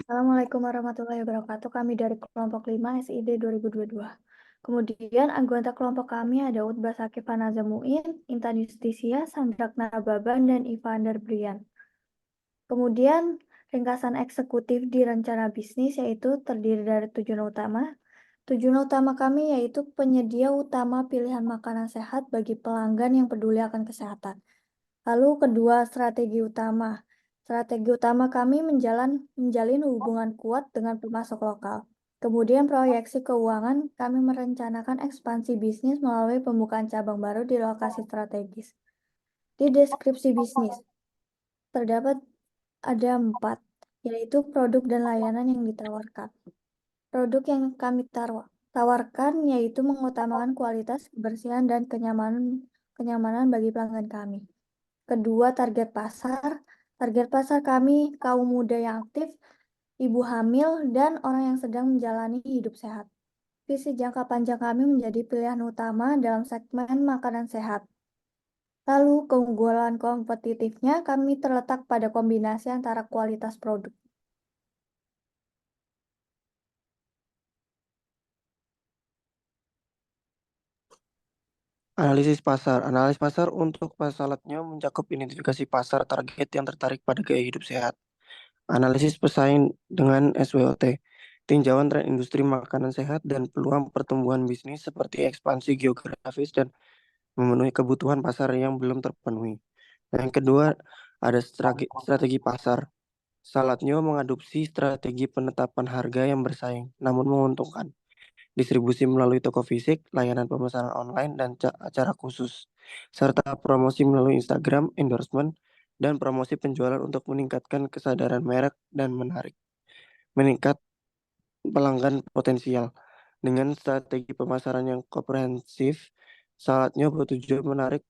Assalamualaikum warahmatullahi wabarakatuh. Kami dari kelompok 5 SID 2022. Kemudian anggota kelompok kami ada Utbah Sakif Hanaza Muin, Intan Justisia, Sandrak Nababan, dan Ivander Brian. Kemudian ringkasan eksekutif di rencana bisnis yaitu terdiri dari tujuan utama. Tujuan utama kami yaitu penyedia utama pilihan makanan sehat bagi pelanggan yang peduli akan kesehatan. Lalu kedua, strategi utama. Strategi utama kami menjalin hubungan kuat dengan pemasok lokal. Kemudian proyeksi keuangan, kami merencanakan ekspansi bisnis melalui pembukaan cabang baru di lokasi strategis. Di deskripsi bisnis, terdapat ada 4, yaitu produk dan layanan yang ditawarkan. Produk yang kami tawarkan yaitu mengutamakan kualitas, kebersihan, dan kenyamanan bagi pelanggan kami. Kedua, target pasar. Target pasar kami kaum muda yang aktif, ibu hamil, dan orang yang sedang menjalani hidup sehat. Visi jangka panjang kami menjadi pilihan utama dalam segmen makanan sehat. Lalu, keunggulan kompetitifnya kami terletak pada kombinasi antara kualitas produk. Analisis pasar. Analisis pasar untuk pasalatnya mencakup identifikasi pasar target yang tertarik pada gaya hidup sehat. Analisis pesaing dengan SWOT. Tinjauan tren industri makanan sehat dan peluang pertumbuhan bisnis seperti ekspansi geografis dan memenuhi kebutuhan pasar yang belum terpenuhi. Yang kedua, ada strategi pasar. Saladnya mengadopsi strategi penetapan harga yang bersaing, namun menguntungkan. Distribusi melalui toko fisik, layanan pemesanan online, dan acara khusus, serta promosi melalui Instagram, endorsement, dan promosi penjualan untuk meningkatkan kesadaran merek dan meningkat pelanggan potensial. Dengan strategi pemasaran yang komprehensif, saladnya bertujuan menarik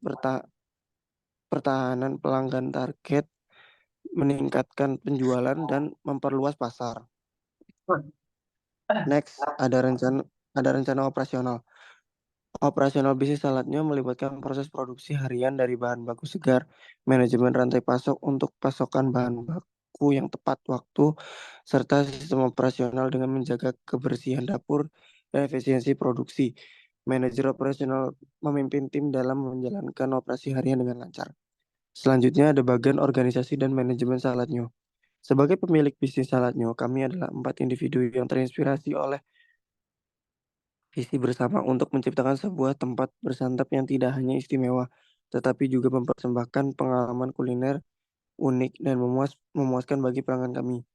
pertahanan pelanggan target, meningkatkan penjualan, dan memperluas pasar. Next, ada rencana operasional. Operasional bisnis saladnya melibatkan proses produksi harian dari bahan baku segar, manajemen rantai pasok untuk pasokan bahan baku yang tepat waktu, serta sistem operasional dengan menjaga kebersihan dapur dan efisiensi produksi. Manajer operasional memimpin tim dalam menjalankan operasi harian dengan lancar. Selanjutnya ada bagian organisasi dan manajemen saladnya. Sebagai pemilik bisnis saladnya, kami adalah 4 individu yang terinspirasi oleh visi bersama untuk menciptakan sebuah tempat bersantap yang tidak hanya istimewa, tetapi juga mempersembahkan pengalaman kuliner unik dan memuaskan bagi pelanggan kami.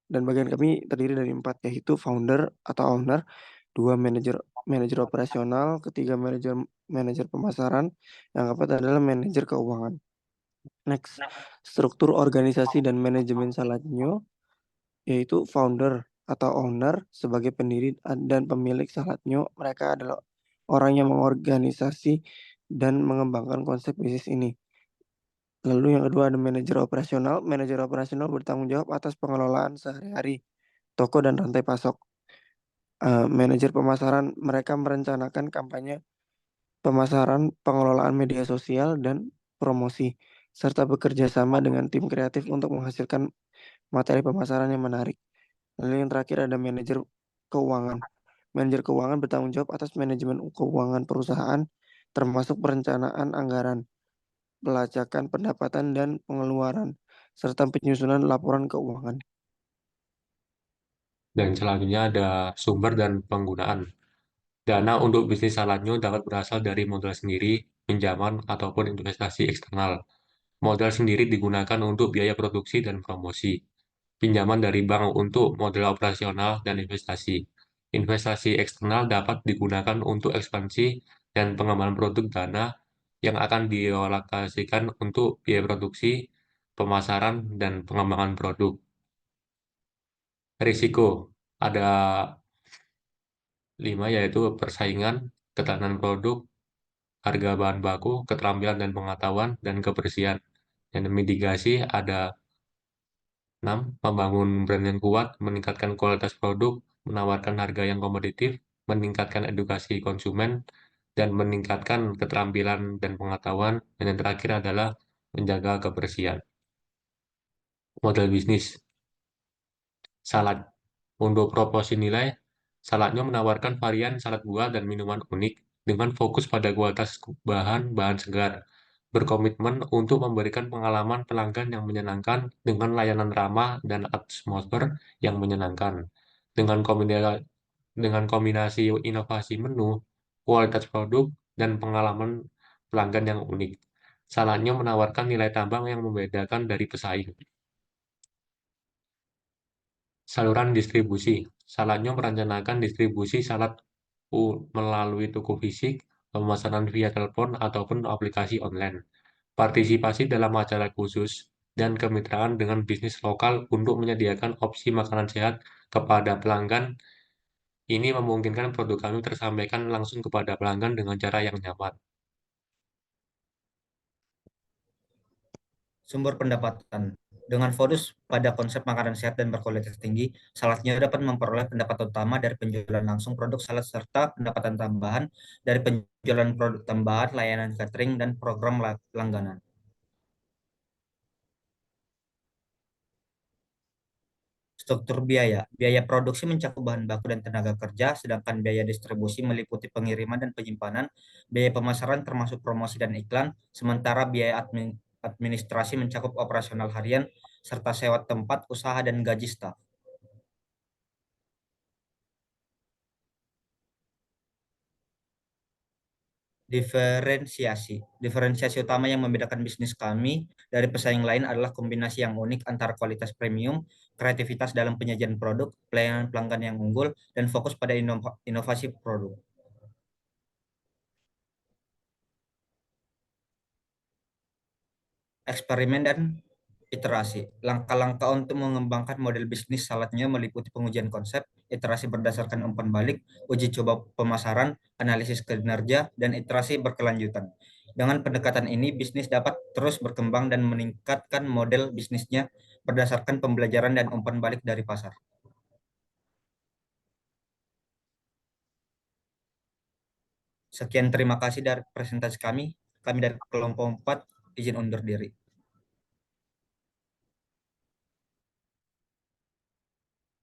Dan bagian kami terdiri dari 4, yaitu founder atau owner, 2 manajer operasional, ketiga manajer pemasaran, yang keempat adalah manajer keuangan. Next, struktur organisasi dan manajemen Saladnyo, yaitu founder atau owner sebagai pendiri dan pemilik Saladnyo. Mereka adalah orang yang mengorganisasi dan mengembangkan konsep bisnis ini. Lalu yang kedua ada manajer operasional. Manajer operasional bertanggung jawab atas pengelolaan sehari-hari toko dan rantai pasok. Manajer pemasaran, mereka merencanakan kampanye pemasaran, pengelolaan media sosial, dan promosi, serta bekerja sama dengan tim kreatif untuk menghasilkan materi pemasaran yang menarik. Lalu yang terakhir ada manajer keuangan. Manajer keuangan bertanggung jawab atas manajemen keuangan perusahaan, termasuk perencanaan anggaran, pelacakan pendapatan dan pengeluaran, serta penyusunan laporan keuangan. Dan selanjutnya ada sumber dan penggunaan. Dana untuk bisnis saladnya dapat berasal dari modal sendiri, pinjaman, ataupun investasi eksternal. Modal sendiri digunakan untuk biaya produksi dan promosi. Pinjaman dari bank untuk modal operasional dan investasi. Investasi eksternal dapat digunakan untuk ekspansi dan pengembangan produk. Dana yang akan dialokasikan untuk biaya produksi, pemasaran, dan pengembangan produk. Risiko ada 5, yaitu persaingan, ketahanan produk, harga bahan baku, keterampilan dan pengetahuan, dan kebersihan. Dan mitigasi ada 6, membangun brand yang kuat, meningkatkan kualitas produk, menawarkan harga yang kompetitif, meningkatkan edukasi konsumen, dan meningkatkan keterampilan dan pengetahuan. Dan yang terakhir adalah menjaga kebersihan. Model bisnis. Salad. Untuk proporsi nilai, saladnya menawarkan varian salad buah dan minuman unik dengan fokus pada kualitas bahan-bahan segar. Berkomitmen untuk memberikan pengalaman pelanggan yang menyenangkan dengan layanan ramah dan atmosfer yang menyenangkan. Dengan kombinasi, dengan kombinasi inovasi menu, kualitas produk, dan pengalaman pelanggan yang unik. Saladnya menawarkan nilai tambah yang membedakan dari pesaing. Saluran distribusi. Saladnya merencanakan distribusi salad melalui toko fisik, pemesanan via telepon, ataupun aplikasi online. Partisipasi dalam acara khusus, dan kemitraan dengan bisnis lokal untuk menyediakan opsi makanan sehat kepada pelanggan. Ini memungkinkan produk kami tersampaikan langsung kepada pelanggan dengan cara yang nyaman. Sumber pendapatan. Dengan fokus pada konsep makanan sehat dan berkualitas tinggi, saladnya dapat memperoleh pendapatan utama dari penjualan langsung produk salad serta pendapatan tambahan dari penjualan produk tambahan, layanan catering, dan program langganan. Struktur biaya. Biaya produksi mencakup bahan baku dan tenaga kerja, sedangkan biaya distribusi meliputi pengiriman dan penyimpanan, biaya pemasaran termasuk promosi dan iklan, sementara biaya administrasi mencakup operasional harian, serta sewa tempat usaha dan gaji staf. Diferensiasi. Diferensiasi utama yang membedakan bisnis kami dari pesaing lain adalah kombinasi yang unik antara kualitas premium, kreativitas dalam penyajian produk, pelayanan pelanggan yang unggul, dan fokus pada inovasi produk. Eksperimen dan iterasi. Langkah-langkah untuk mengembangkan model bisnis saladnya meliputi pengujian konsep, iterasi berdasarkan umpan balik, uji coba pemasaran, analisis kinerja, dan iterasi berkelanjutan. Dengan pendekatan ini, bisnis dapat terus berkembang dan meningkatkan model bisnisnya berdasarkan pembelajaran dan umpan balik dari pasar. Sekian, terima kasih dari presentasi kami. Kami dari kelompok 4 izin undur diri.